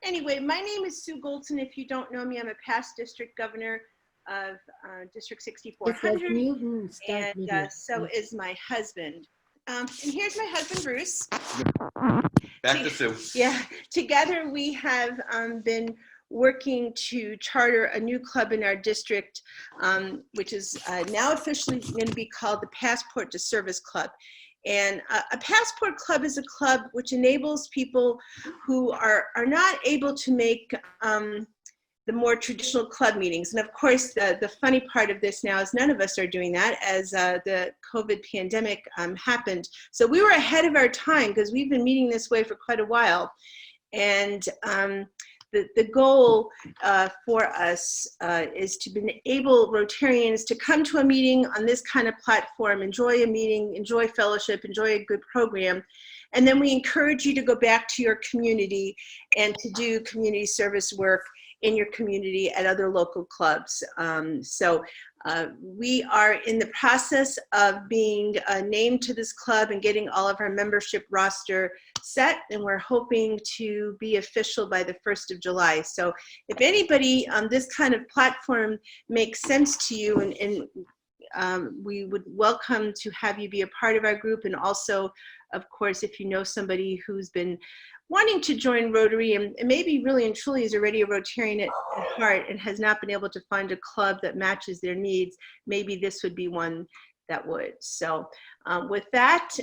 Anyway, my name is Sue Goldson. If you don't know me, I'm a past district governor of District 6400, and so is my husband. And here's my husband, Bruce. Back to Sue. Yeah, together we have been working to charter a new club in our district, which is now officially going to be called the Passport to Service Club. And a passport club is a club which enables people who are not able to make the more traditional club meetings. And of course, the funny part of this now is none of us are doing that as the COVID pandemic happened. So we were ahead of our time because we've been meeting this way for quite a while. And the goal for us is to enable Rotarians to come to a meeting on this kind of platform, enjoy a meeting, enjoy fellowship, enjoy a good program. And then we encourage you to go back to your community and to do community service work in your community at other local clubs. We are in the process of being named to this club and getting all of our membership roster set, and we're hoping to be official by the 1st of July. So if anybody, this kind of platform makes sense to you, and we would welcome to have you be a part of our group. And also, of course, if you know somebody who's been wanting to join Rotary and maybe really and truly is already a Rotarian at heart and has not been able to find a club that matches their needs, maybe this would be one that would. So with that,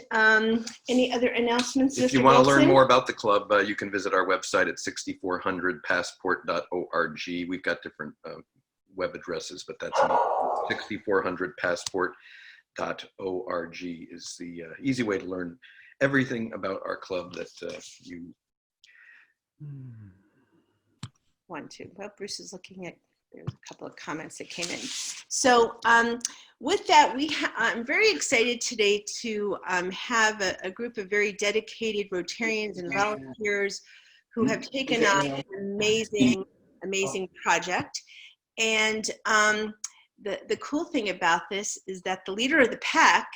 any other announcements? If you want to learn more about the club, you can visit our website at 6400passport.org. We've got different web addresses, but that's 6400passport.org is the easy way to learn everything about our club that you want to. Well, Bruce is looking at, there's a couple of comments that came in. So with that, I'm very excited today to have a group of very dedicated Rotarians and volunteers who have taken on an amazing project. And the cool thing about this is that the leader of the pack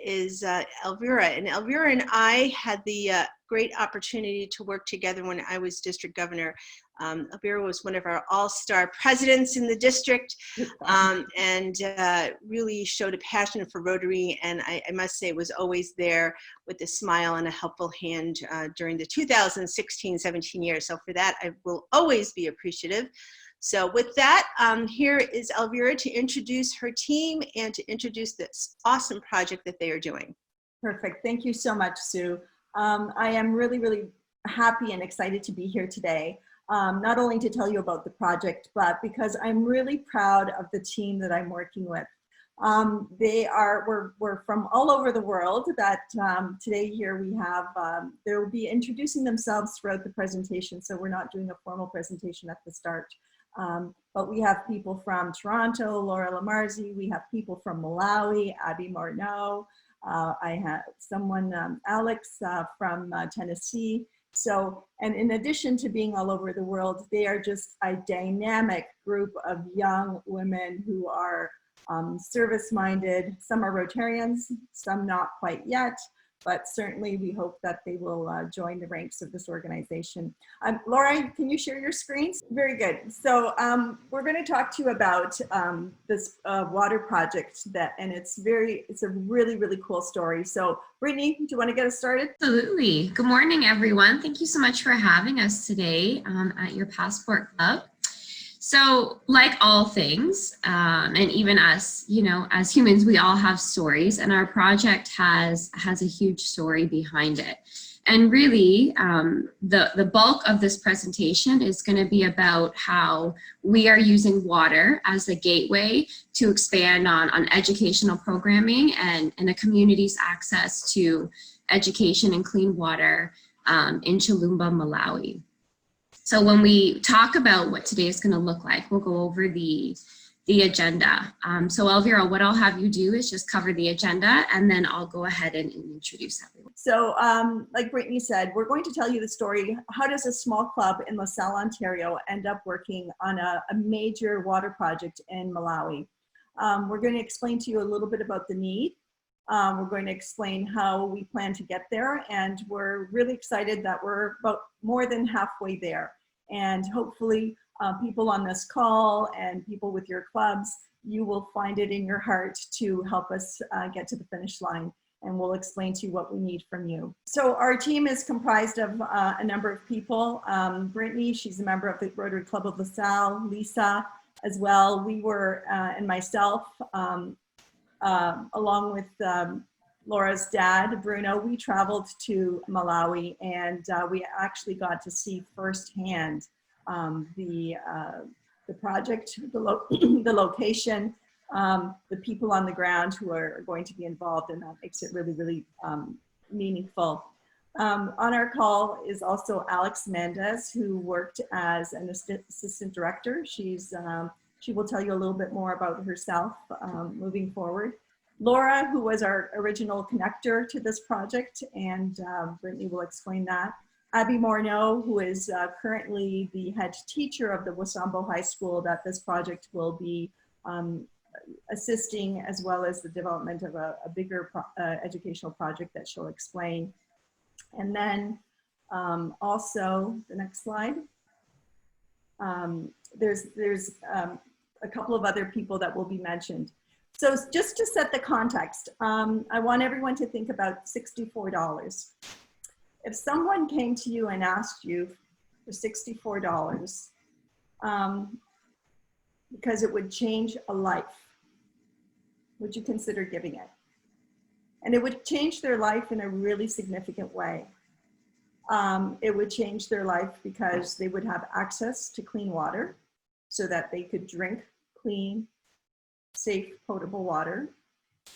is Elvira. And Elvira and I had the great opportunity to work together when I was district governor. Elvira was one of our all-star presidents in the district, and really showed a passion for Rotary, and I must say was always there with a smile and a helpful hand during the 2016-17 years. So for that, I will always be appreciative. So with that, here is Elvira to introduce her team and to introduce this awesome project that they are doing. Perfect. Thank you so much, Sue. I am really, really happy and excited to be here today, not only to tell you about the project, but because I'm really proud of the team that I'm working with. We're from all over the world. That today here we have, they will be introducing themselves throughout the presentation, so we're not doing a formal presentation at the start. But we have people from Toronto, Laura Lamarzi. We have people from Malawi, Abby Morneau. I have someone, Alex from Tennessee. So, and in addition to being all over the world, they are just a dynamic group of young women who are service-minded. Some are Rotarians, some not quite yet, but certainly we hope that they will join the ranks of this organization. Laura, can you share your screens? Very good. So we're going to talk to you about this water project and it's a really, really cool story. So Brittany, do you want to get us started? Absolutely. Good morning, everyone. Thank you so much for having us today at your Passport Club. So like all things, and even us, you know, as humans, we all have stories, and our project has a huge story behind it. And really, the bulk of this presentation is going to be about how we are using water as a gateway to expand on educational programming and the community's access to education and clean water in Chilumba, Malawi. So when we talk about what today is going to look like, we'll go over the agenda. So Elvira, what I'll have you do is just cover the agenda, and then I'll go ahead and introduce everyone. So like Brittany said, we're going to tell you the story. How does a small club in LaSalle-Ontario end up working on a major water project in Malawi? We're going to explain to you a little bit about the need. We're going to explain how we plan to get there, and we're really excited that we're about more than halfway there. And hopefully people on this call and people with your clubs, you will find it in your heart to help us get to the finish line, and we'll explain to you what we need from you. So our team is comprised of a number of people. Brittany, she's a member of the Rotary Club of LaSalle, Lisa as well. We were, and myself, along with Laura's dad, Bruno, we traveled to Malawi, and we actually got to see firsthand the project, the location, the people on the ground who are going to be involved, and that makes it really, really meaningful. On our call is also Alex Mendez, who worked as an assistant director. She will tell you a little bit more about herself moving forward. Laura, who was our original connector to this project, and Brittany will explain that. Abby Morneau, who is currently the head teacher of the Wasambo High School that this project will be assisting, as well as the development of a bigger educational project that she'll explain. And then also, the next slide, there's a couple of other people that will be mentioned. So just to set the context, I want everyone to think about $64. If someone came to you and asked you for $64, because it would change a life, would you consider giving it? And it would change their life in a really significant way. It would change their life because they would have access to clean water so that they could drink clean, safe, potable water.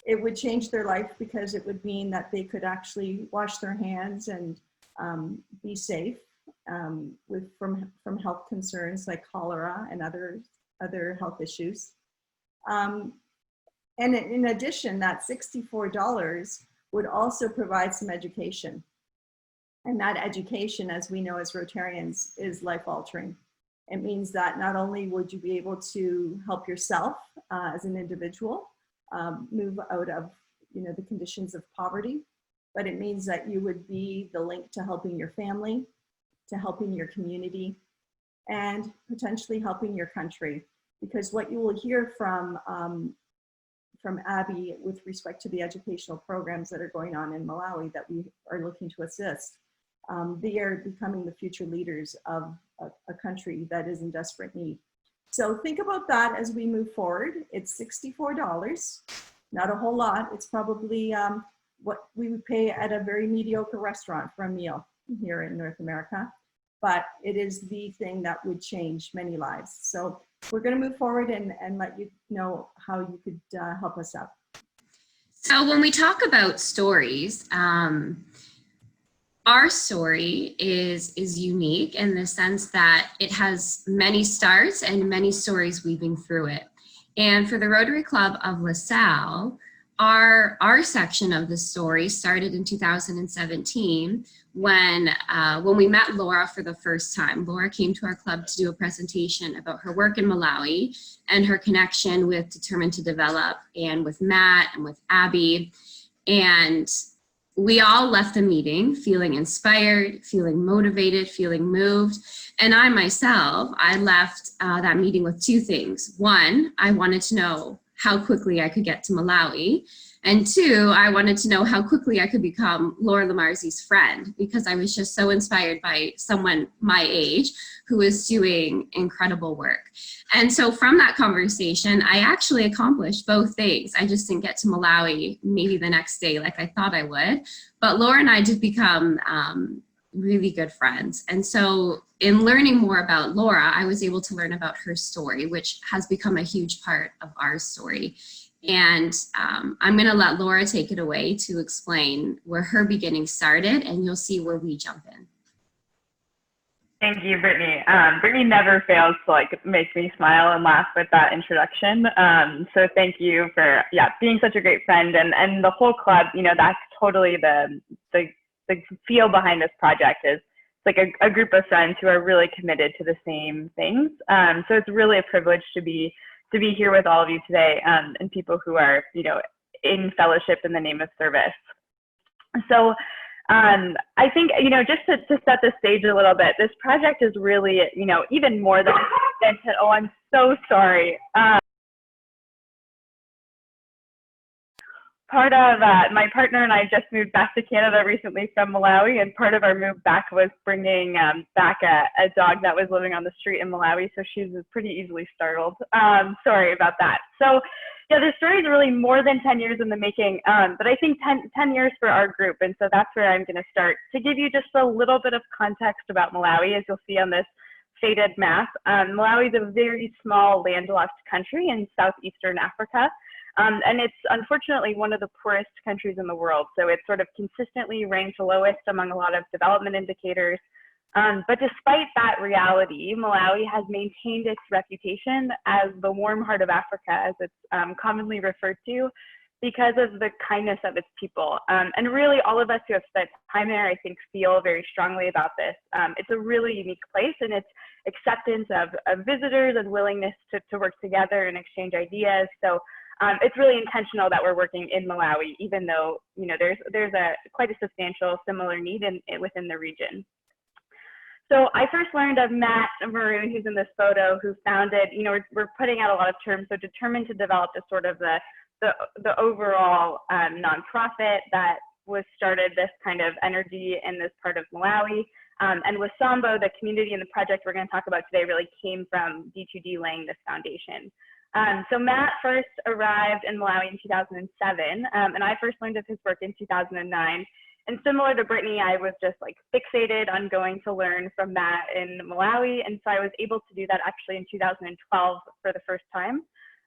It would change their life because it would mean that they could actually wash their hands and be safe from health concerns like cholera and other health issues. And in addition, that $64 would also provide some education. And that education, as we know as Rotarians, is life-altering. It means that not only would you be able to help yourself as an individual move out of the conditions of poverty, but it means that you would be the link to helping your family, to helping your community, and potentially helping your country. Because what you will hear from Abby with respect to the educational programs that are going on in Malawi that we are looking to assist, they are becoming the future leaders of a country that is in desperate need. So think about that as we move forward. It's $64, not a whole lot. It's probably what we would pay at a very mediocre restaurant for a meal here in North America, but it is the thing that would change many lives. So we're going to move forward and let you know how you could help us out. So when we talk about stories, our story is unique in the sense that it has many starts and many stories weaving through it. And for the Rotary Club of LaSalle, our section of the story started in 2017 when we met Laura for the first time. Laura came to our club to do a presentation about her work in Malawi and her connection with Determined to Develop and with Matt and with Abby. And we all left the meeting feeling inspired, feeling motivated, feeling moved. And I myself, I left that meeting with two things. One, I wanted to know how quickly I could get to Malawi. And two, I wanted to know how quickly I could become Laura Lamarzi's friend, because I was just so inspired by someone my age who is doing incredible work. And so from that conversation, I actually accomplished both things. I just didn't get to Malawi maybe the next day like I thought I would. But Laura and I did become really good friends. And so in learning more about Laura, I was able to learn about her story, which has become a huge part of our story. And I'm going to let Laura take it away to explain where her beginning started, and you'll see where we jump in. Thank you, Brittany. Brittany never fails to make me smile and laugh with that introduction. So thank you for being such a great friend, and the whole club. That's totally the feel behind this project is like a group of friends who are really committed to the same things. So it's really a privilege to be here with all of you today, and people who are in fellowship in the name of service. So I think, just to set the stage a little bit, this project is really, even more than oh, I'm so sorry. Part of my partner and I just moved back to Canada recently from Malawi, and part of our move back was bringing back a dog that was living on the street in Malawi, so she's pretty easily startled. Sorry about that. So yeah, this story is really more than 10 years in the making, but I think 10 years for our group, and so that's where I'm going to start. To give you just a little bit of context about Malawi, as you'll see on this faded map, Malawi is a very small landlocked country in southeastern Africa. And it's unfortunately one of the poorest countries in the world. So it's sort of consistently ranked lowest among a lot of development indicators. But despite that reality, Malawi has maintained its reputation as the warm heart of Africa, as it's commonly referred to, because of the kindness of its people. And really all of us who have spent time there, I think, feel very strongly about this. It's a really unique place, and its acceptance of visitors and willingness to work together and exchange ideas. So it's really intentional that we're working in Malawi, even though there's quite a substantial similar need within the region. So I first learned of Matt Maroon, who's in this photo, who founded, we're putting out a lot of terms, so determined to develop the sort of the overall nonprofit that was started this kind of energy in this part of Malawi. And Wasambo, the community and the project we're going to talk about today, really came from D2D laying this foundation. So Matt first arrived in Malawi in 2007, and I first learned of his work in 2009. And similar to Brittany, I was just like fixated on going to learn from Matt in Malawi, and so I was able to do that actually in 2012 for the first time.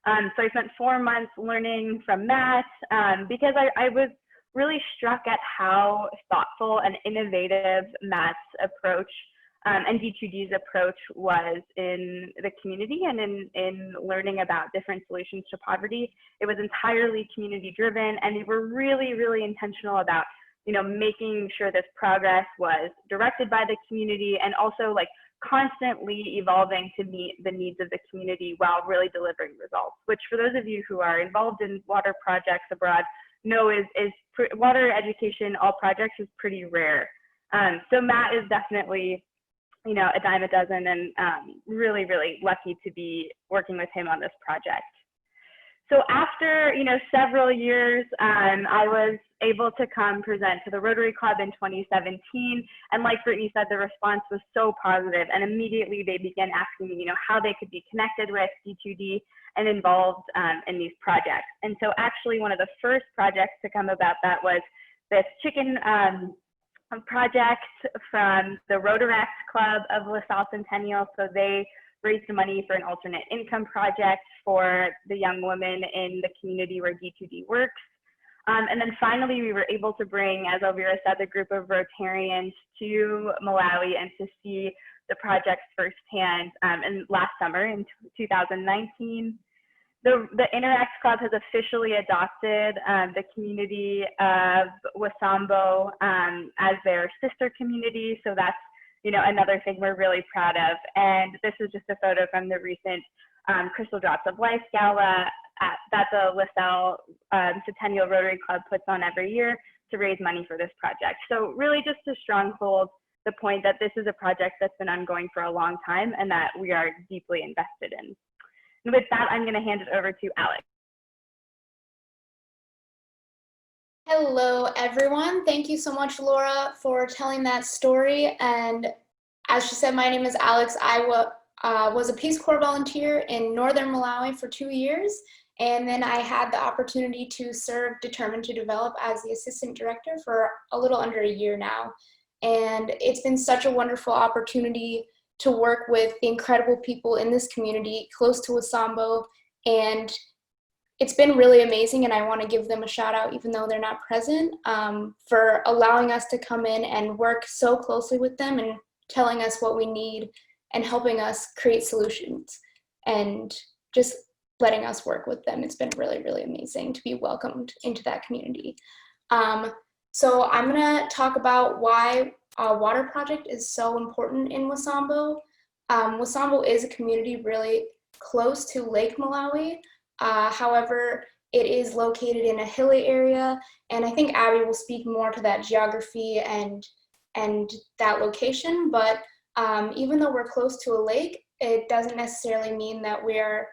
So I spent 4 months learning from Matt because I was really struck at how thoughtful and innovative Matt's approach and D2D's approach was in the community and in learning about different solutions to poverty. It was entirely community driven, and we were really, really intentional about, making sure this progress was directed by the community and also like constantly evolving to meet the needs of the community while really delivering results, which for those of you who are involved in water projects abroad know is water education, all projects is pretty rare. So Matt is definitely a dime a dozen, and really, really lucky to be working with him on this project. So after, several years, I was able to come present to the Rotary Club in 2017. And like Brittany said, the response was so positive, and immediately they began asking me, how they could be connected with D2D and involved in these projects. And so actually one of the first projects to come about that was this chicken project from the Rotarians Club of LaSalle-Centenntial. So they raised money for an alternate income project for the young women in the community where D2D works. And then finally, we were able to bring, as Elvira said, the group of Rotarians to Malawi and to see the projects firsthand last summer in 2019. The Interact Club has officially adopted the community of Wasambo as their sister community. So that's, another thing we're really proud of. And this is just a photo from the recent Crystal Drops of Life Gala that the LaSalle-Centenntial Rotary Club puts on every year to raise money for this project. So really just to stronghold the point that this is a project that's been ongoing for a long time and that we are deeply invested in. And with that, I'm going to hand it over to Alex. Hello, everyone. Thank you so much, Laura, for telling that story. And as she said, my name is Alex. I was a Peace Corps volunteer in Northern Malawi for 2 years. And then I had the opportunity to serve Determined to Develop as the assistant director for a little under a year now. And it's been such a wonderful opportunity to work with the incredible people in this community close to Wasambo, and it's been really amazing, and I want to give them a shout out even though they're not present, for allowing us to come in and work so closely with them and telling us what we need and helping us create solutions and just letting us work with them. It's been really, really amazing to be welcomed into that community. So I'm going to talk about why a water project is so important in Wasambo. Wasambo is a community really close to Lake Malawi. However, it is located in a hilly area, and I think Abby will speak more to that geography and that location, but even though we're close to a lake, it doesn't necessarily mean that we're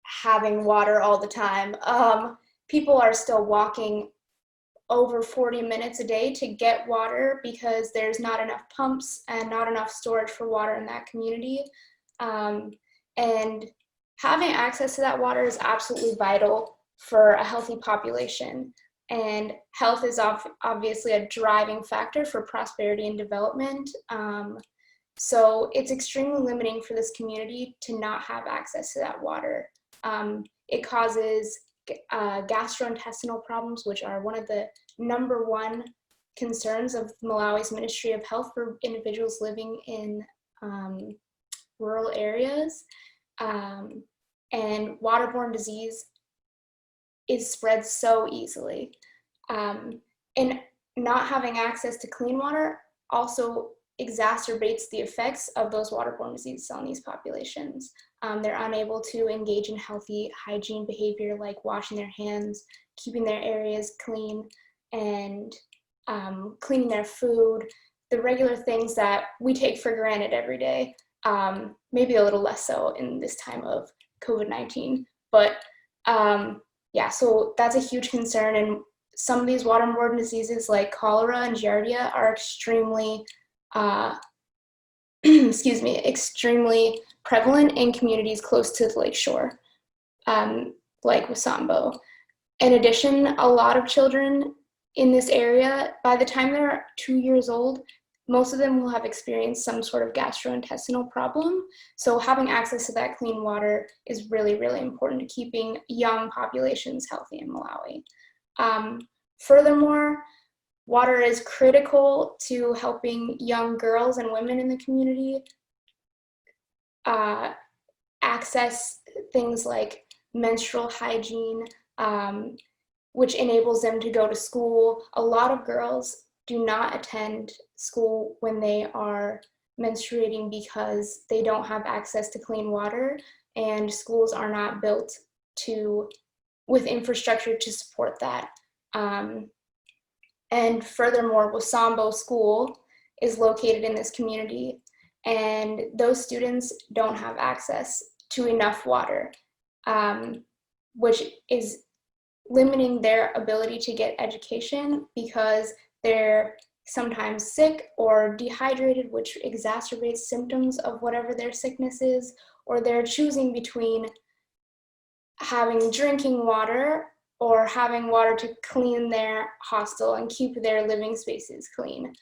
having water all the time. People are still walking over 40 minutes a day to get water because there's not enough pumps and not enough storage for water in that community. And having access to that water is absolutely vital for a healthy population. And health is obviously a driving factor for prosperity and development. So it's extremely limiting for this community to not have access to that water. It causes gastrointestinal problems, which are one of the #1 concerns of Malawi's Ministry of Health for individuals living in rural areas. And waterborne disease is spread so easily. And not having access to clean water also exacerbates the effects of those waterborne diseases on these populations. They're unable to engage in healthy hygiene behavior like washing their hands, keeping their areas clean, and cleaning their food, the regular things that we take for granted every day. Maybe a little less so in this time of COVID-19, but yeah, so that's a huge concern. And some of these waterborne diseases like cholera and giardia are extremely, extremely prevalent in communities close to the lakeshore, like Wasambo. In addition, a lot of children in this area, by the time they're 2 years old, most of them will have experienced some sort of gastrointestinal problem. So having access to that clean water is really, really important to keeping young populations healthy in Malawi. Furthermore, water is critical to helping young girls and women in the community access things like menstrual hygiene, which enables them to go to school. A lot of girls do not attend school when they are menstruating because they don't have access to clean water, and schools are not built with infrastructure to support that. And furthermore, Wasambo School is located in this community, and those students don't have access to enough water, which is limiting their ability to get education because they're sometimes sick or dehydrated, which exacerbates symptoms of whatever their sickness is, or they're choosing between having drinking water or having water to clean their hostel and keep their living spaces clean.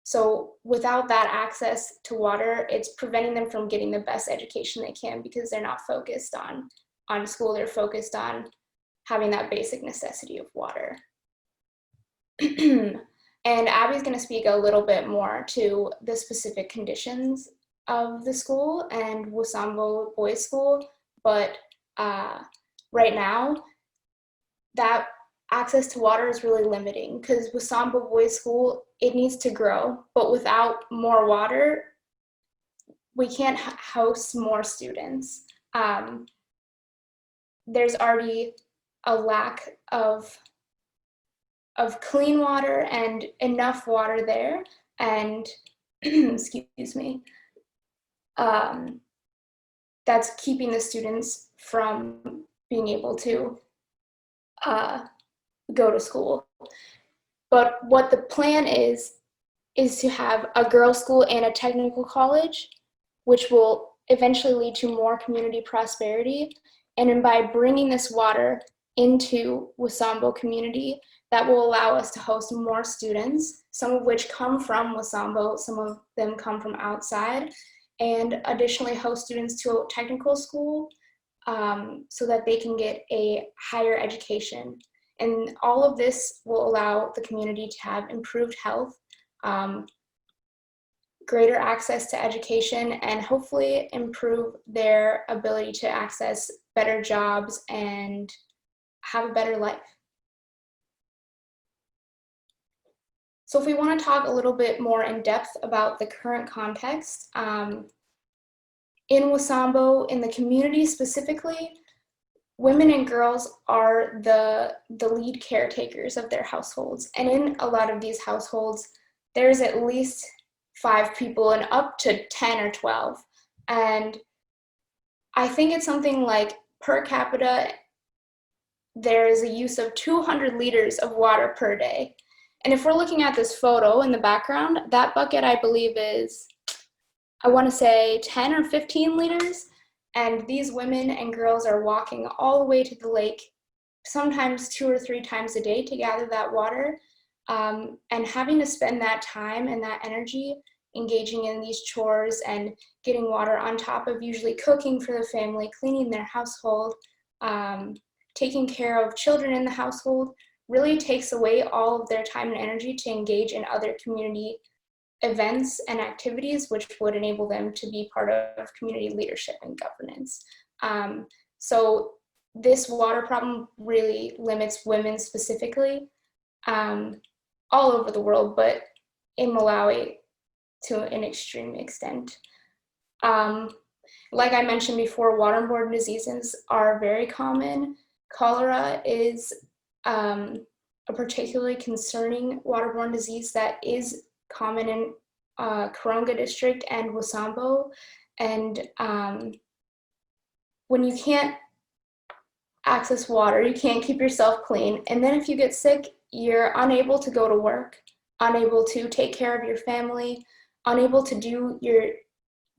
So without that access to water, it's preventing them from getting the best education they can because they're not focused on school, they're focused on having that basic necessity of water. And Abby's going to speak a little bit more to the specific conditions of the school and Wasambo Boys School, but right now, that access to water is really limiting because Wasambo Boys School, it needs to grow, but without more water, we can't house more students. There's already a lack of clean water and enough water there, and excuse me, that's keeping the students from being able to go to school. But what the plan is to have a girls' school and a technical college, which will eventually lead to more community prosperity. And then by bringing this water into Wasambo community, that will allow us to host more students, some of which come from Wasambo, some of them come from outside, and additionally host students to a technical school so that they can get a higher education. And all of this will allow the community to have improved health, greater access to education, and hopefully improve their ability to access better jobs and have a better life. So if we want to talk a little bit more in depth about the current context, in Wasambo, in the community specifically, women and girls are the lead caretakers of their households. And in a lot of these households, there's at least 5 people and up to 10 or 12. And I think it's something like per capita, there is a use of 200 liters of water per day. And if we're looking at this photo in the background, that bucket I believe is, I want to say 10 or 15 liters. And these women and girls are walking all the way to the lake, sometimes 2 or 3 times a day to gather that water. And having to spend that time and that energy engaging in these chores and getting water on top of usually cooking for the family, cleaning their household, taking care of children in the household, really takes away all of their time and energy to engage in other community events and activities, which would enable them to be part of community leadership and governance. So this water problem really limits women specifically, all over the world, but in Malawi to an extreme extent. Like I mentioned before, waterborne diseases are very common. Cholera is a particularly concerning waterborne disease that is common in Karonga district and Wasambo. And when you can't access water, you can't keep yourself clean. And then if you get sick, you're unable to go to work, unable to take care of your family, unable to do your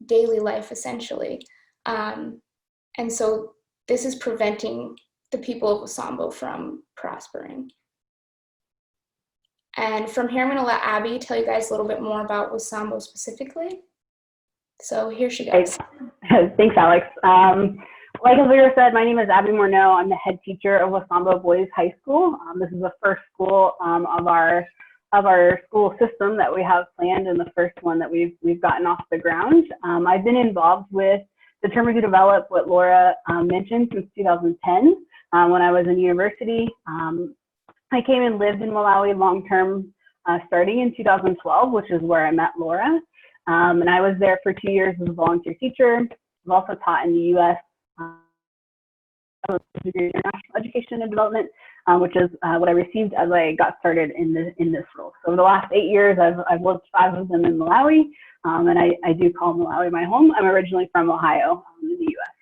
daily life essentially. And so this is preventing the people of Wasambo from prospering. And from here, I'm going to let Abby tell you guys a little bit more about Wasambo specifically. So here she goes. Thanks, Alex. Like Elvira said, my name is Abby Morneau. I'm the head teacher of Wasambo Boys High School. This is the first school of our school system that we have planned, and the first one that we've gotten off the ground. I've been involved with Determined to Develop, what Laura mentioned, since 2010 when I was in university. I came and lived in Malawi long-term starting in 2012, which is where I met Laura. And I was there for 2 years as a volunteer teacher. I've also taught in the U.S. degree in international education and development, which is what I received as I got started in this role. So over the last 8 years, I've lived 5 of them in Malawi, and I do call Malawi my home. I'm originally from Ohio in the U.S.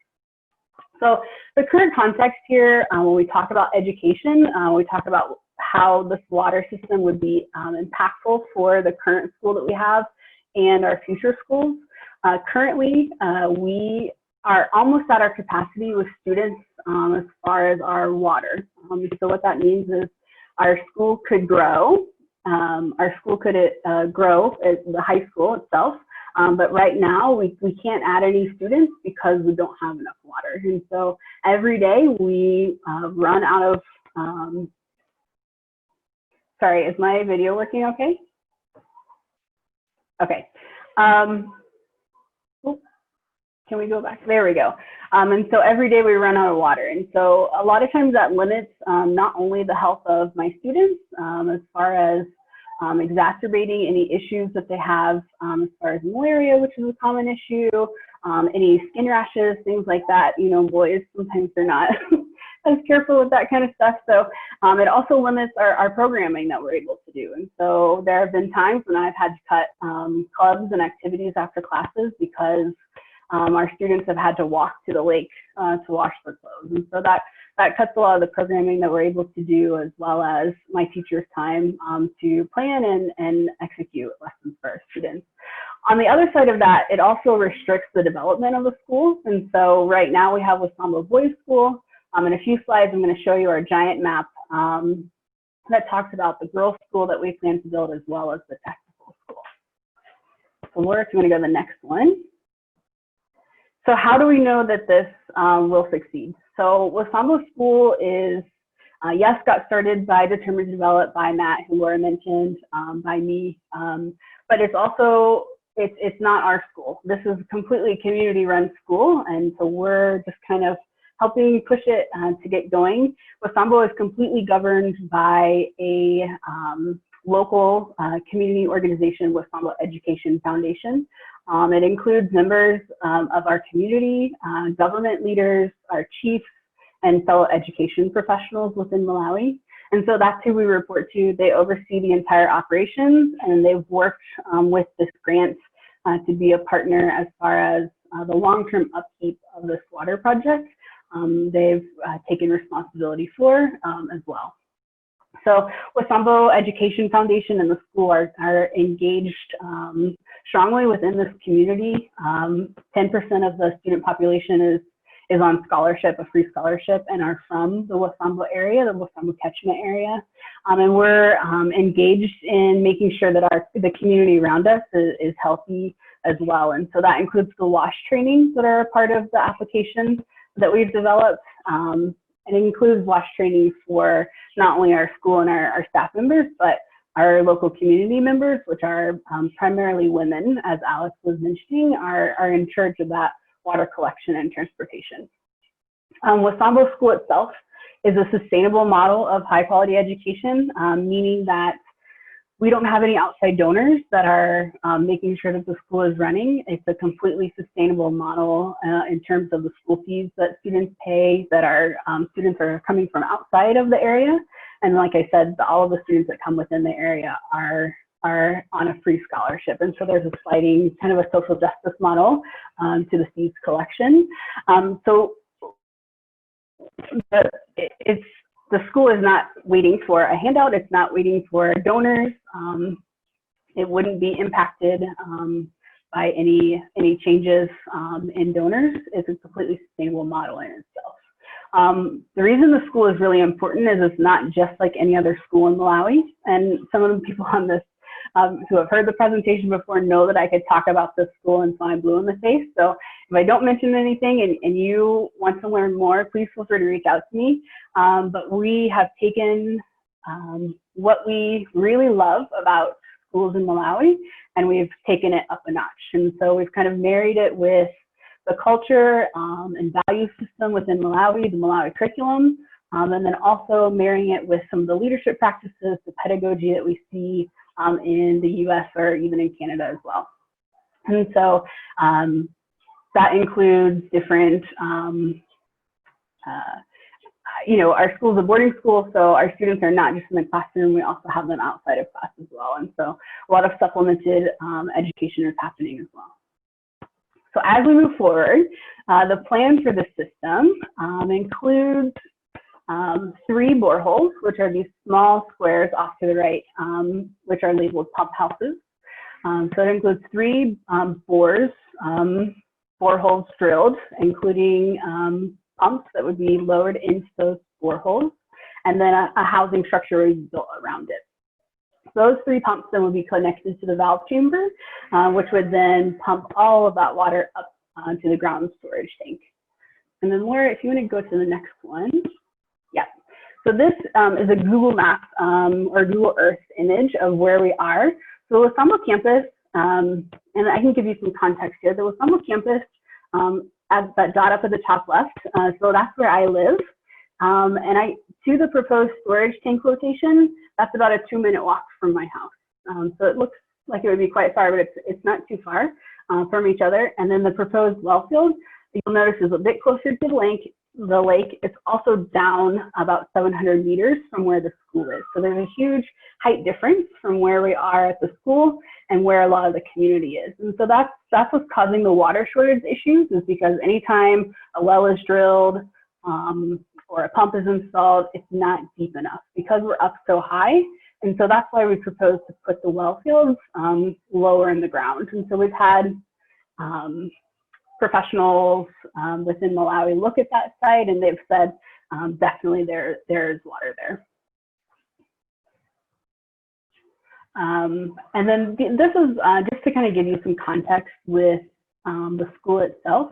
So the current context here, when we talk about education, we talk about how this water system would be impactful for the current school that we have and our future schools. Currently, we are almost at our capacity with students as far as our water. So what that means is our school could grow. Our school could grow at the high school itself. But right now, we can't add any students because we don't have enough water. And so every day we run out of, sorry, is my video working okay? Okay. Can we go back? There we go. And so every day we run out of water. And so a lot of times that limits not only the health of my students as far as exacerbating any issues that they have as far as malaria, which is a common issue, any skin rashes, things like that. You know, boys, sometimes they're not as careful with that kind of stuff. So it also limits our programming that we're able to do. And so there have been times when I've had to cut clubs and activities after classes because our students have had to walk to the lake to wash their clothes. And so that cuts a lot of the programming that we're able to do, as well as my teachers' time to plan and execute lessons for our students. On the other side of that, it also restricts the development of the school. And so right now we have Wasambo Boys School. In a few slides, I'm going to show you our giant map that talks about the girls' school that we plan to build, as well as the technical school. So Laura, if you want to go to the next one. So how do we know that this will succeed? So Wasambo School is, yes, got started by Determined to Develop, by Matt, who Laura mentioned, by me, but it's also, it's not our school. This is a completely community-run school, and so we're just kind of helping push it to get going. Wasambo is completely governed by a local community organization, Wasambo Education Foundation. It includes members of our community, government leaders, our chiefs, and fellow education professionals within Malawi. And so that's who we report to. They oversee the entire operations, and they've worked with this grant to be a partner as far as the long-term upkeep of this water project. They've taken responsibility for as well. So Wasambo Education Foundation and the school are engaged strongly within this community. 10% of the student population is on scholarship, a free scholarship, and are from the Wasambo area, the Wasambo catchment area. And we're engaged in making sure that the community around us is healthy as well. And so that includes the WASH trainings that are a part of the application that we've developed. It includes WASH training for not only our school and our staff members, but our local community members, which are primarily women, as Alex was mentioning, are in charge of that water collection and transportation. Wasambo School itself is a sustainable model of high quality education, meaning that we don't have any outside donors that are making sure that the school is running. It's a completely sustainable model in terms of the school fees that students pay, that our students are coming from outside of the area. And like I said, all of the students that come within the area are on a free scholarship. And so there's a sliding kind of a social justice model to the fees collection. The school is not waiting for a handout. It's not waiting for donors. It wouldn't be impacted by any changes in donors. It's a completely sustainable model in itself. The reason the school is really important is it's not just like any other school in Malawi. And some of the people on this who have heard the presentation before know that I could talk about this school until I'm blue in the face. So if I don't mention anything and you want to learn more, please feel free to reach out to me. But we have taken what we really love about schools in Malawi, and we've taken it up a notch. And so we've kind of married it with the culture and value system within Malawi, the Malawi curriculum, and then also marrying it with some of the leadership practices, the pedagogy that we see in the US or even in Canada as well. And so that includes different, our school is a boarding school, so our students are not just in the classroom, we also have them outside of class as well. And so a lot of supplemented education is happening as well. So as we move forward, the plan for the system includes 3 boreholes, which are these small squares off to the right, which are labeled pump houses. So it includes 3 boreholes drilled, including pumps that would be lowered into those boreholes, and then a housing structure would be built around it. Those 3 pumps then would be connected to the valve chamber, which would then pump all of that water up to the ground storage tank. And then Laura, if you want to go to the next one. Yeah, so this is a Google Maps or Google Earth image of where we are. So the Wasambo campus, and I can give you some context here. The Wasambo campus, as that dot up at the top left, so that's where I live. And to the proposed storage tank location, that's about a 2-minute walk from my house. So it looks like it would be quite far, but it's not too far from each other. And then the proposed well field, you'll notice, is a bit closer to the lake. It's also down about 700 meters from where the school is. So there's a huge height difference from where we are at the school and where a lot of the community is. And so that's what's causing the water shortage issues, is because anytime a well is drilled or a pump is installed, it's not deep enough because we're up so high. And so that's why we proposed to put the well fields lower in the ground. And so we've had professionals within Malawi look at that site, and they've said definitely there is water there. And then this is just to kind of give you some context with the school itself.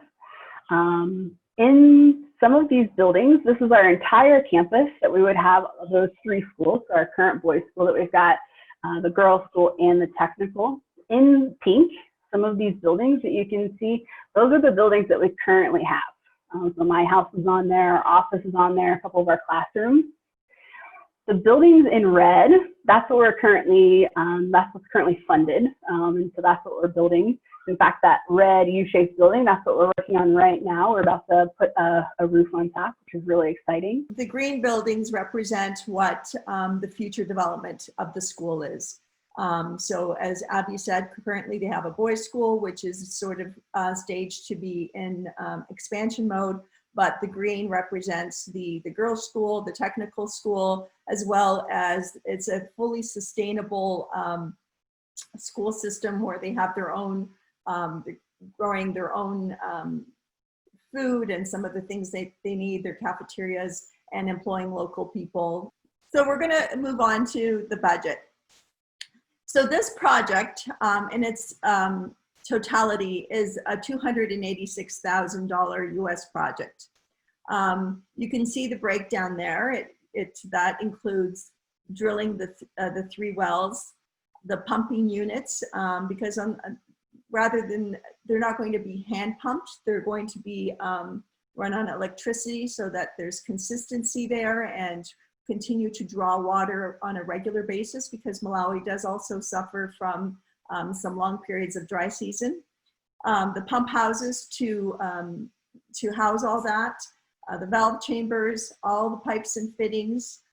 In some of these buildings, this is our entire campus that we would have of those 3 schools. So our current boys' school that we've got, the girls' school, and the technical. In pink, some of these buildings that you can see, those are the buildings that we currently have. So my house is on there, our office is on there, a couple of our classrooms. The buildings in red, that's what we're currently, that's what's currently funded. And so that's what we're building In fact, that red U-shaped building, that's what we're working on right now. We're about to put a roof on top, which is really exciting. The green buildings represent what the future development of the school is. So as Abby said, currently they have a boys' school, which is sort of staged to be in expansion mode, but the green represents the girls' school, the technical school, as well as it's a fully sustainable school system where they have their own, growing their own food and some of the things they need, their cafeterias, and employing local people. So we're gonna move on to the budget. So this project in its totality is a $286,000 US project. You can see the breakdown there. That includes drilling the 3 wells, the pumping units, because rather than, they're not going to be hand pumped, they're going to be run on electricity so that there's consistency there and continue to draw water on a regular basis, because Malawi does also suffer from some long periods of dry season. The pump houses to house all that, the valve chambers, all the pipes and fittings,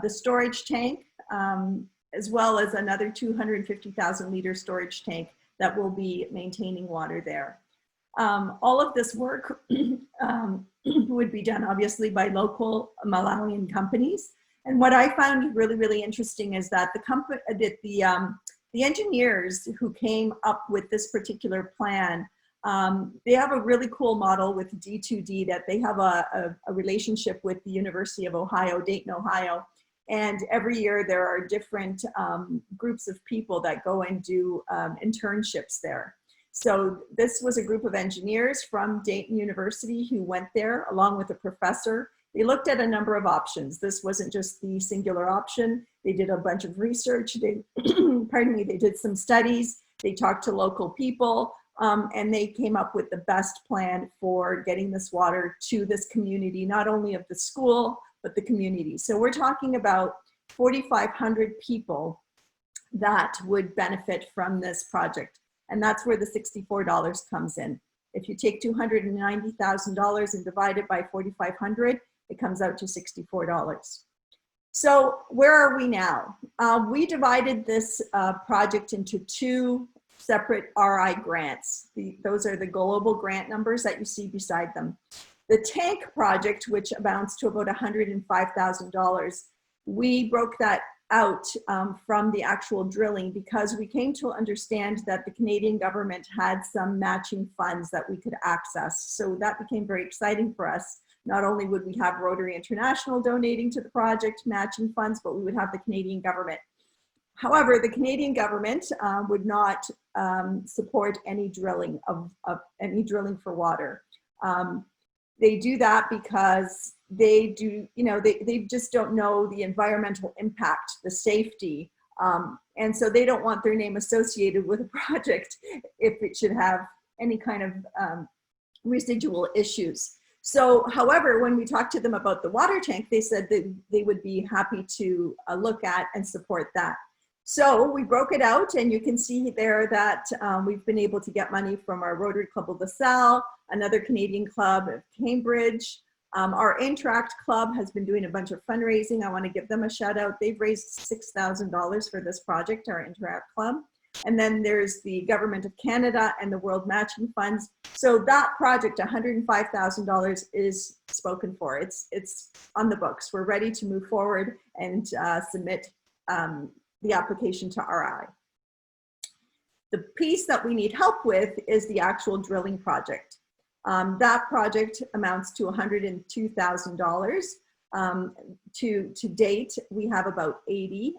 the storage tank, as well as another 250,000 liter storage tank that will be maintaining water there. All of this work would be done obviously by local Malawian companies. And what I found really, really interesting is that the engineers who came up with this particular plan, they have a really cool model with D2D, that they have a relationship with the University of Ohio, Dayton, Ohio. And every year there are different groups of people that go and do internships there. So this was a group of engineers from Dayton University who went there along with a professor. They looked at a number of options. This wasn't just the singular option. They did a bunch of research. They, pardon me, they did some studies. They talked to local people, and they came up with the best plan for getting this water to this community, not only of the school, but the community. So we're talking about 4,500 people that would benefit from this project. And that's where the $64 comes in. If you take $290,000 and divide it by 4,500, it comes out to $64. So where are we now? We divided this project into 2 separate RI grants. Those are the global grant numbers that you see beside them. The tank project, which amounts to about $105,000, we broke that out from the actual drilling because we came to understand that the Canadian government had some matching funds that we could access. So that became very exciting for us. Not only would we have Rotary International donating to the project, matching funds, but we would have the Canadian government. However, the Canadian government would not support any drilling any drilling for water. They do that because they do, they just don't know the environmental impact, the safety, and so they don't want their name associated with a project if it should have any kind of residual issues. So, however, when we talked to them about the water tank, they said that they would be happy to look at and support that. So we broke it out, and you can see there that we've been able to get money from our Rotary Club of LaSalle, another Canadian club of Cambridge. Our Interact Club has been doing a bunch of fundraising. I want to give them a shout out. They've raised $6,000 for this project, our Interact Club. And then there's the Government of Canada and the World Matching Funds. So that project, $105,000, is spoken for. It's on the books. We're ready to move forward and submit the application to RI. The piece that we need help with is the actual drilling project. That project amounts to $102,000. To date, we have about 80.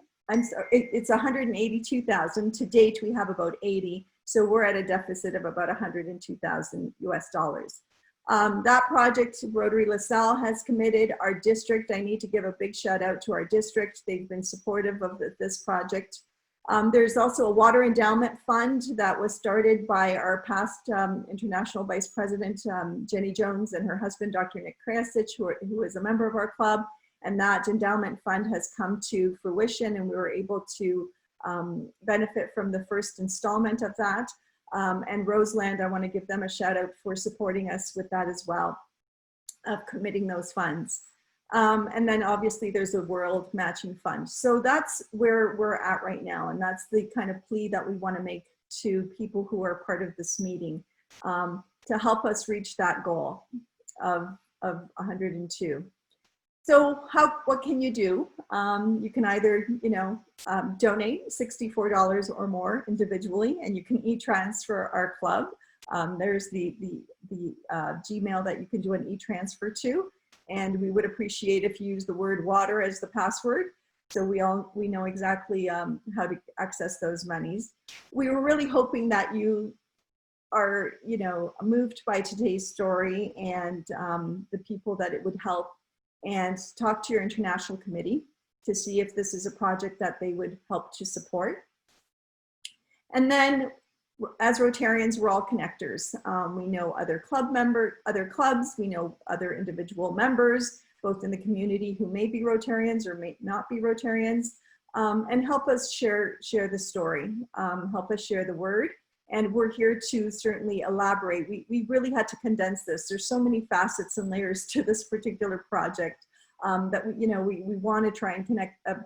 It's 182,000. To date, we have about 80. So we're at a deficit of about 102,000 US dollars. That project, Rotary LaSalle has committed. Our district, I need to give a big shout out to our district. They've been supportive of this project. There's also a water endowment fund that was started by our past international vice president, Jenny Jones, and her husband, Dr. Nick Krasic, who is a member of our club. And that endowment fund has come to fruition, and we were able to benefit from the first installment of that. And Roseland, I want to give them a shout out for supporting us with that as well, of committing those funds. And then obviously there's a World Matching Fund. So that's where we're at right now. And that's the kind of plea that we want to make to people who are part of this meeting, to help us reach that goal of 102. So what can you do? You can either, donate $64 or more individually, and you can e-transfer our club. There's the Gmail that you can do an e-transfer to, and we would appreciate if you use the word water as the password, so we know exactly how to access those monies. We were really hoping that you are, moved by today's story and the people that it would help, and talk to your international committee to see if this is a project that they would help to support. And then as Rotarians, we're all connectors. We know other clubs, we know other individual members, both in the community who may be Rotarians or may not be Rotarians, and help us share the story, help us share the word. And we're here to certainly elaborate. We really had to condense this. There's so many facets and layers to this particular project that we want to try and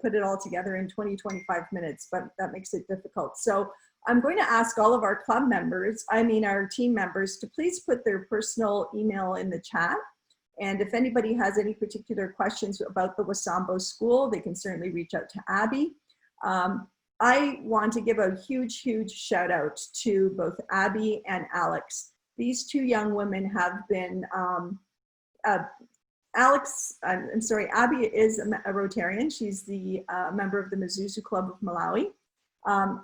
put it all together in 20-25 minutes, but that makes it difficult. So I'm going to ask all of our club members, our team members, to please put their personal email in the chat. And if anybody has any particular questions about the Wasambo School, they can certainly reach out to Abby. I want to give a huge, huge shout out to both Abby and Alex. These two young women have been, Abby is a Rotarian. She's the member of the DiGesu Club of Malawi.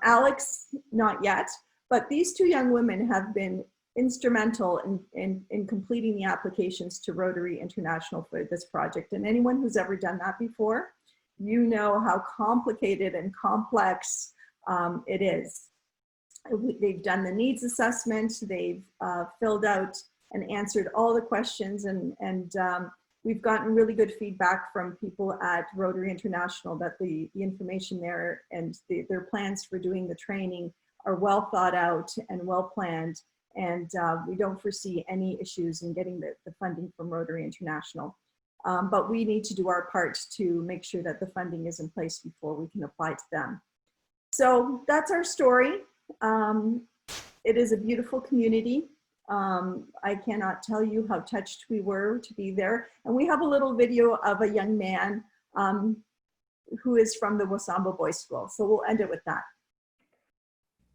Alex, not yet, but these two young women have been instrumental in completing the applications to Rotary International for this project. And anyone who's ever done that before, you know how complicated and complex it is. They've done the needs assessment, they've filled out and answered all the questions, and we've gotten really good feedback from people at Rotary International that the information there and their plans for doing the training are well thought out and well planned, and we don't foresee any issues in getting the funding from Rotary International. But we need to do our part to make sure that the funding is in place before we can apply to them. So that's our story. It is a beautiful community. I cannot tell you how touched we were to be there. And we have a little video of a young man who is from the Wasambo Boys School. So we'll end it with that.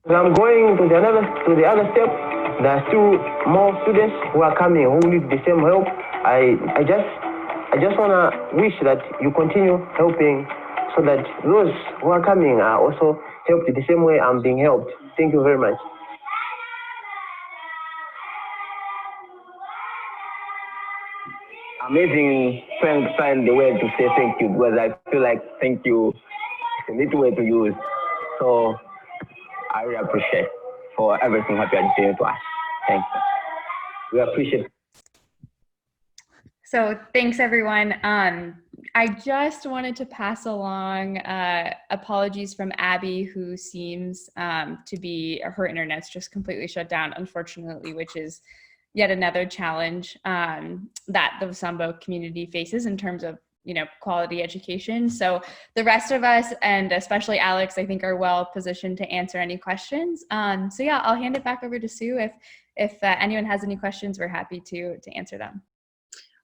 I'm going to the other step. There are still more students who are coming who need the same help. I just want to wish that you continue helping so that those who are coming are also helped the same way I'm being helped. Thank you very much. Amazing trying to find the way to say thank you, because I feel like thank you is a little way to use. So I really appreciate for everything that you are doing to us. Thank you. We appreciate it. So thanks, everyone. I just wanted to pass along apologies from Abby, who seems to be, her internet's just completely shut down, unfortunately, which is yet another challenge that the Wasambo community faces in terms of quality education. So the rest of us, and especially Alex, I think are well positioned to answer any questions. So yeah, I'll hand it back over to Sue. If anyone has any questions, we're happy to answer them.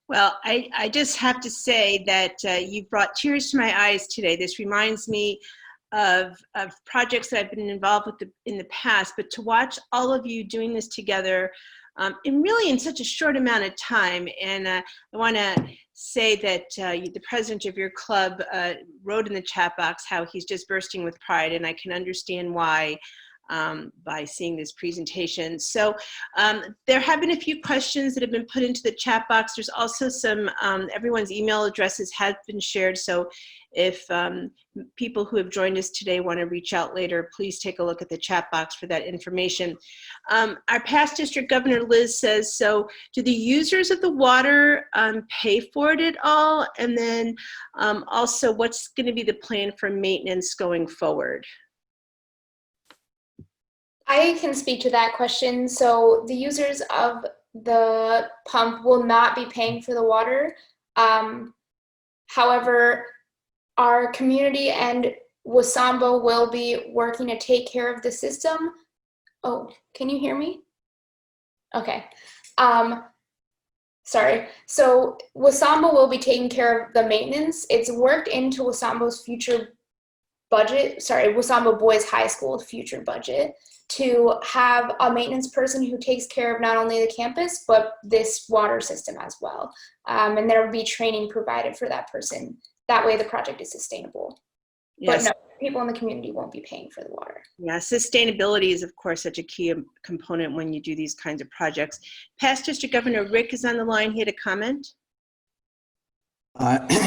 Well, I just have to say that you've brought tears to my eyes today. This reminds me of projects that I've been involved with in the past, but to watch all of you doing this together in such a short amount of time. And I want to say that the president of your club wrote in the chat box how he's just bursting with pride, and I can understand why by seeing this presentation. So there have been a few questions that have been put into the chat box. There's also some, everyone's email addresses have been shared. So if people who have joined us today want to reach out later, please take a look at the chat box for that information. Our past district governor, Liz, says, so do the users of the water pay for it at all? And then also, what's going to be the plan for maintenance going forward? I can speak to that question. So the users of the pump will not be paying for the water. However, our community and Wasambo will be working to take care of the system. Oh, can you hear me? Okay. Sorry. So Wasambo will be taking care of the maintenance. It's worked into Wasambo's future budget, Wasambo Boys High School future budget, to have a maintenance person who takes care of not only the campus, but this water system as well. And there will be training provided for that person. That way the project is sustainable. Yes. But no, people in the community won't be paying for the water. Yeah, sustainability is, of course, such a key component when you do these kinds of projects. Past District Governor Rick is on the line. He had a comment.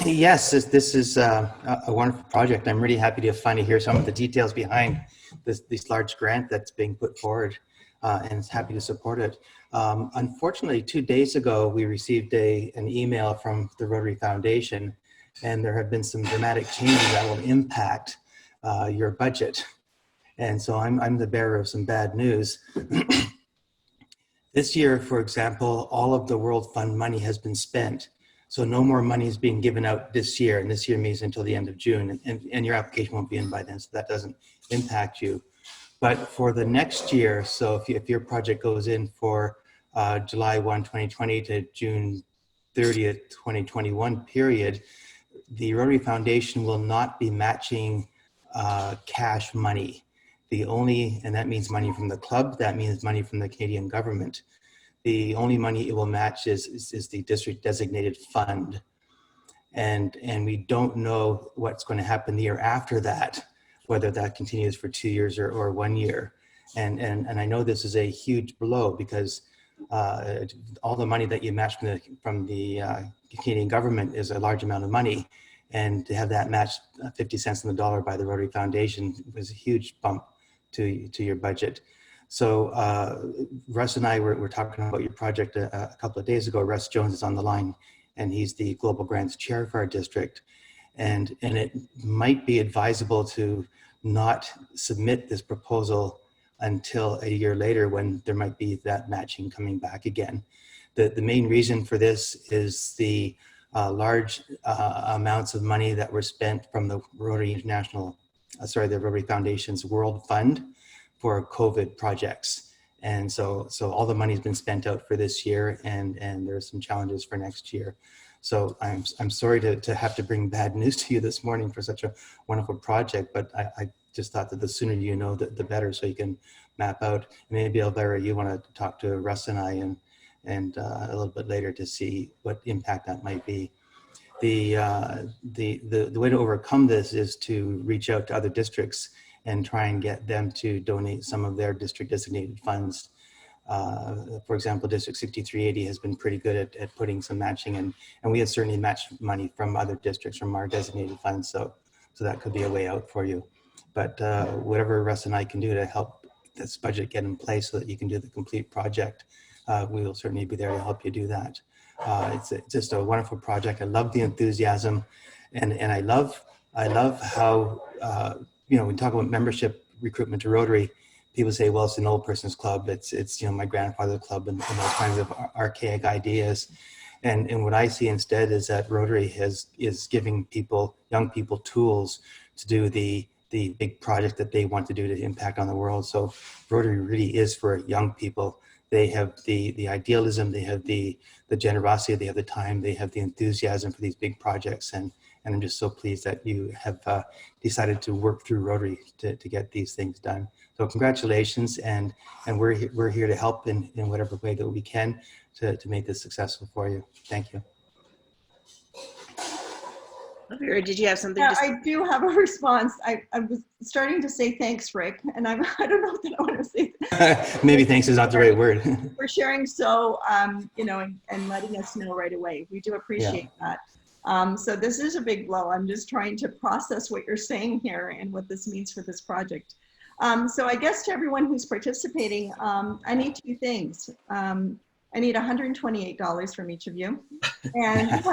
Yes, this is a wonderful project. I'm really happy to finally hear some of the details behind this large grant that's being put forward, and is happy to support it. Unfortunately, 2 days ago, we received an email from the Rotary Foundation, and there have been some dramatic changes that will impact your budget. And so I'm the bearer of some bad news. This year, for example, all of the World Fund money has been spent. So no more money is being given out this year, and this year means until the end of June, and your application won't be in by then, so that doesn't impact you. But for the next year, so if your project goes in for July 1, 2020 to June 30th, 2021 period, the Rotary Foundation will not be matching cash money. And that means money from the club, that means money from the Canadian government. The only money it will match is the district designated fund. And we don't know what's going to happen the year after that, whether that continues for 2 years or 1 year. And I know this is a huge blow because all the money that you match from the Canadian government is a large amount of money. And to have that matched 50 cents on the dollar by the Rotary Foundation was a huge bump to your budget. So Russ and I were talking about your project a couple of days ago. Russ Jones is on the line, and he's the Global Grants Chair for our district. And it might be advisable to not submit this proposal until a year later when there might be that matching coming back again. The main reason for this is the large amounts of money that were spent from the Rotary the Rotary Foundation's World Fund for COVID projects. And so all the money's been spent out for this year, and there's some challenges for next year. So I'm sorry to have to bring bad news to you this morning for such a wonderful project, but I just thought that the sooner you know, the better, so you can map out. Maybe Elvira, you want to talk to Russ and I and a little bit later to see what impact that might be. The way to overcome this is to reach out to other districts and try and get them to donate some of their district designated funds. For example, District 6380 has been pretty good at putting some matching, and we have certainly matched money from other districts from our designated funds, so that could be a way out for you. But whatever Russ and I can do to help this budget get in place so that you can do the complete project, we will certainly be there to help you do that. It's just a wonderful project. I love the enthusiasm, and I love how when we talk about membership recruitment to Rotary, people say, well, it's an old person's club. It's my grandfather's club, and those kinds of archaic ideas. And what I see instead is that Rotary is giving young people tools to do the big project that they want to do to impact on the world. So Rotary really is for young people. They have the idealism, they have the generosity, they have the time, they have the enthusiasm for these big projects. And I'm just so pleased that you have decided to work through Rotary to get these things done. So congratulations, and we're here to help in whatever way that we can to make this successful for you. Thank you. Elvira, did you have something Yeah, to say? I do have a response. I was starting to say thanks, Rick, and I don't know that I want to say that. Maybe thanks is not the right word. For sharing so, and letting us know right away. We do appreciate that. So this is a big blow. I'm just trying to process what you're saying here and what this means for this project. So I guess to everyone who's participating, I need two things. I I need $128 from each of you. And,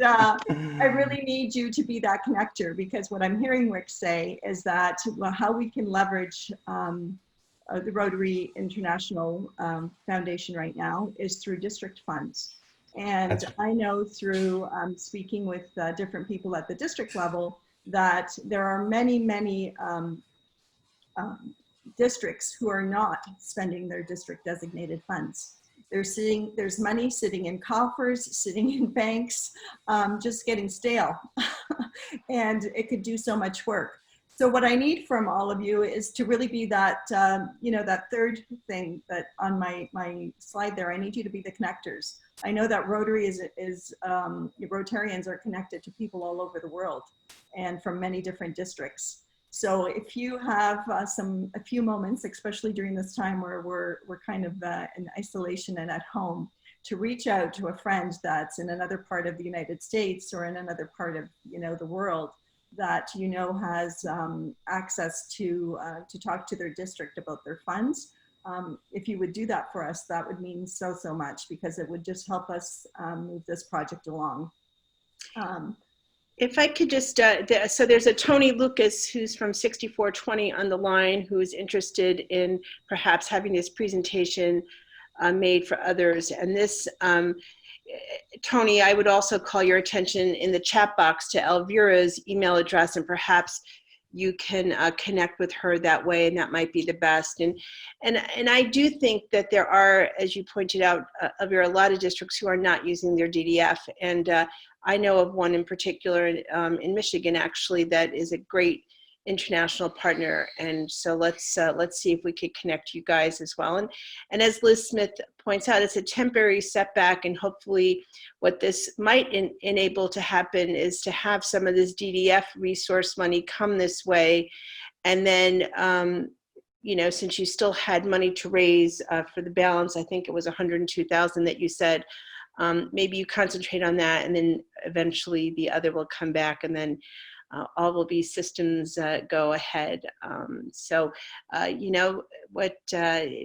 I really need you to be that connector, because what I'm hearing Rick say is that how we can leverage the Rotary International Foundation right now is through district funds. And I know through speaking with different people at the district level that there are many, many districts who are not spending their district designated funds. There's money sitting in coffers, sitting in banks, just getting stale. And it could do so much work. So what I need from all of you is to really be that, that third thing that on my slide there. I need you to be the connectors. I know that Rotary Rotarians are connected to people all over the world and from many different districts. So if you have a few moments, especially during this time where we're kind of in isolation and at home, to reach out to a friend that's in another part of the United States or in another part of the world that has access to talk to their district about their funds. If you would do that for us, that would mean so much, because it would just help us move this project along. If I could just, so there's a Tony Lucas who's from 6420 on the line who is interested in perhaps having this presentation made for others. And this, Tony, I would also call your attention in the chat box to Elvira's email address, and perhaps you can connect with her that way, and that might be the best. And I do think that there are, as you pointed out, Elvira, a lot of districts who are not using their DDF. And I know of one in particular in Michigan, actually, that is a great international partner. And so let's see if we could connect you guys as well. And as Liz Smith points out, it's a temporary setback, and hopefully what this might enable to happen is to have some of this DDF resource money come this way. And then, since you still had money to raise for the balance, I think it was 102,000 that you said, maybe you concentrate on that, and then eventually the other will come back, and then all will be systems go ahead.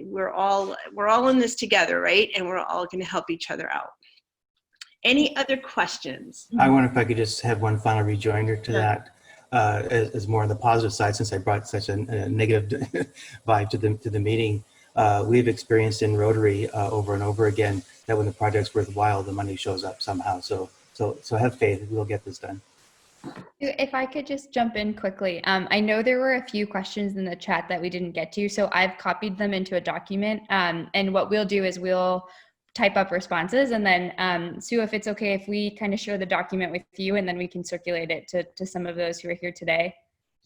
We're all in this together, right? And we're all going to help each other out. Any other questions? I wonder if I could just have one final rejoinder to that, as more on the positive side, since I brought such a negative vibe to the meeting. We've experienced in Rotary over and over again that when the project's worthwhile, the money shows up somehow. So have faith, we'll get this done. If I could just jump in quickly. I know there were a few questions in the chat that we didn't get to, so I've copied them into a document. And what we'll do is we'll type up responses, and then Sue, if it's okay, if we kind of share the document with you, and then we can circulate it to some of those who are here today.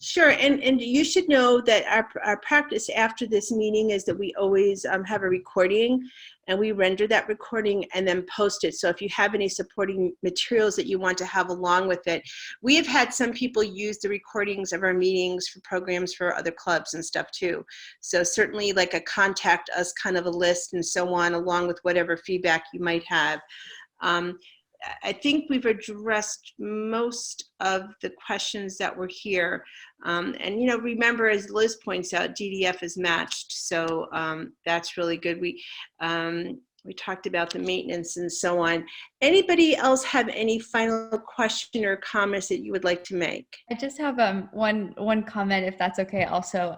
Sure, and you should know that our practice after this meeting is that we always have a recording, and we render that recording and then post it. So if you have any supporting materials that you want to have along with it, we have had some people use the recordings of our meetings for programs for other clubs and stuff too. So certainly like a contact us kind of a list and so on, along with whatever feedback you might have. I think we've addressed most of the questions that were here. Remember, as Liz points out, DDF is matched. So that's really good. We talked about the maintenance and so on. Anybody else have any final question or comments that you would like to make? I just have one comment, if that's okay also.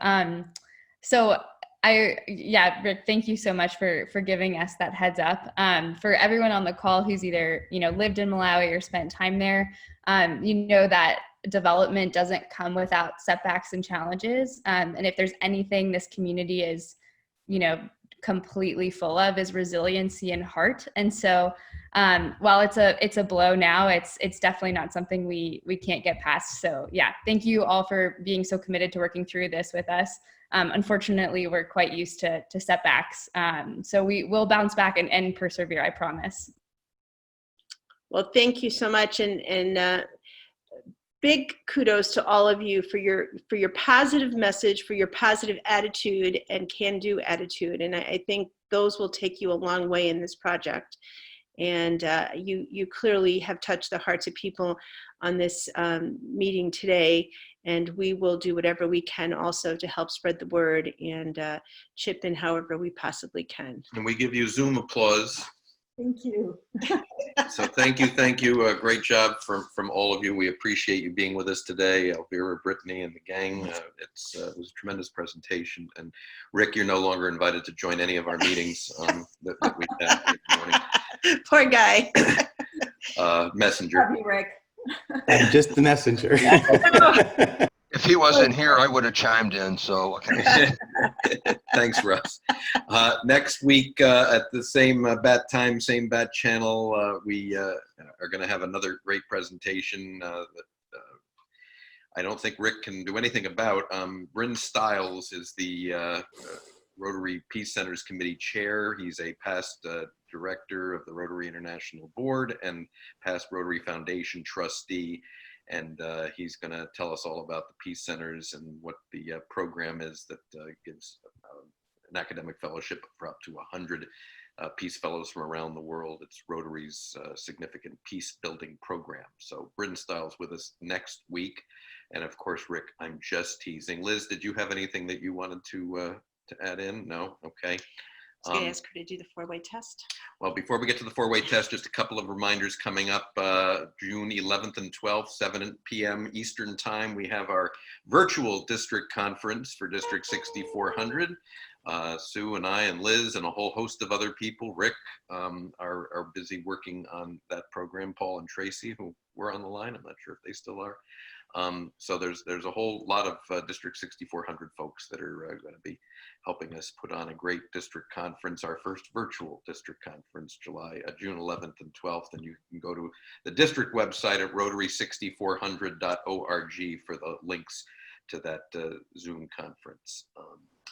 Rick, thank you so much for giving us that heads up. For everyone on the call who's either, lived in Malawi or spent time there, that development doesn't come without setbacks and challenges. And if there's anything this community is, completely full of, is resiliency and heart. And so while it's a blow now, it's definitely not something we can't get past. So yeah, thank you all for being so committed to working through this with us. Unfortunately, we're quite used to setbacks. So we will bounce back and persevere, I promise. Well, thank you so much. And big kudos to all of you for your positive message, for your positive attitude and can-do attitude. And I think those will take you a long way in this project. And you clearly have touched the hearts of people on this meeting today. And we will do whatever we can also to help spread the word and chip in however we possibly can. And we give you Zoom applause. Thank you. So thank you. Great job from all of you. We appreciate you being with us today. Elvira, Brittany, and the gang. It was a tremendous presentation. And Rick, you're no longer invited to join any of our meetings that we had this morning. Poor guy. Messenger. Love you, Rick. I'm just the messenger. If he wasn't here, I would have chimed in. So what can I say? Thanks, Russ. Next week at the same bat time, same bat channel, we are going to have another great presentation that I don't think Rick can do anything about. Bryn Stiles is the Rotary Peace Centers Committee Chair. He's a past director of the Rotary International Board and past Rotary Foundation trustee. And he's going to tell us all about the Peace Centers and what the program is that gives an academic fellowship for up to 100 Peace Fellows from around the world. It's Rotary's significant peace building program. So Bryn Stiles with us next week. And of course, Rick, I'm just teasing. Liz, did you have anything that you wanted to add in? No? Okay. I was going to ask her to do the 4-way test. Well, before we get to the 4-way test, just a couple of reminders coming up. June 11th and 12th, 7 p.m. Eastern Time, we have our virtual district conference for District 6400. Sue and I and Liz and a whole host of other people, Rick, are busy working on that program. Paul and Tracy, who were on the line, I'm not sure if they still are. So there's a whole lot of District 6400 folks that are going to be helping us put on a great district conference, our first virtual district conference, June 11th and 12th. And you can go to the district website at rotary6400.org for the links to that Zoom conference.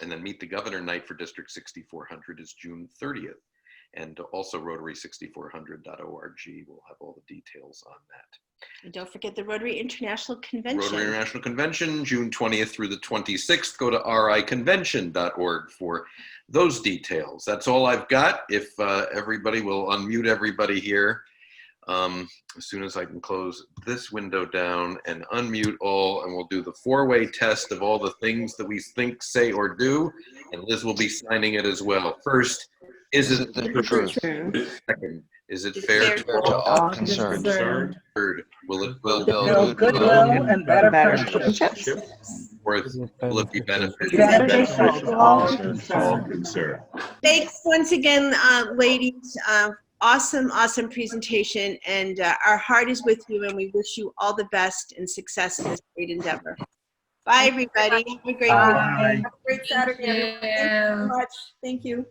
And then Meet the Governor night for District 6400 is June 30th. And also rotary6400.org will have all the details on that. And don't forget the Rotary International Convention. Rotary International Convention, June 20th through the 26th. Go to riconvention.org for those details. That's all I've got. If everybody will unmute everybody here, as soon as I can close this window down and unmute all, and we'll do the 4-way test of all the things that we think, say, or do. And Liz will be signing it as well. First, is it the truth? Second, is it fair To all concerned. Third, will it build goodwill and better friendship? Fourth, will it be beneficial? Beneficial to all concerned. Thanks once again, ladies. Awesome presentation. And our heart is with you, and we wish you all the best and success in this great endeavor. Bye, everybody. Have a great week. Have a great Saturday. Thank you so much. Thank you.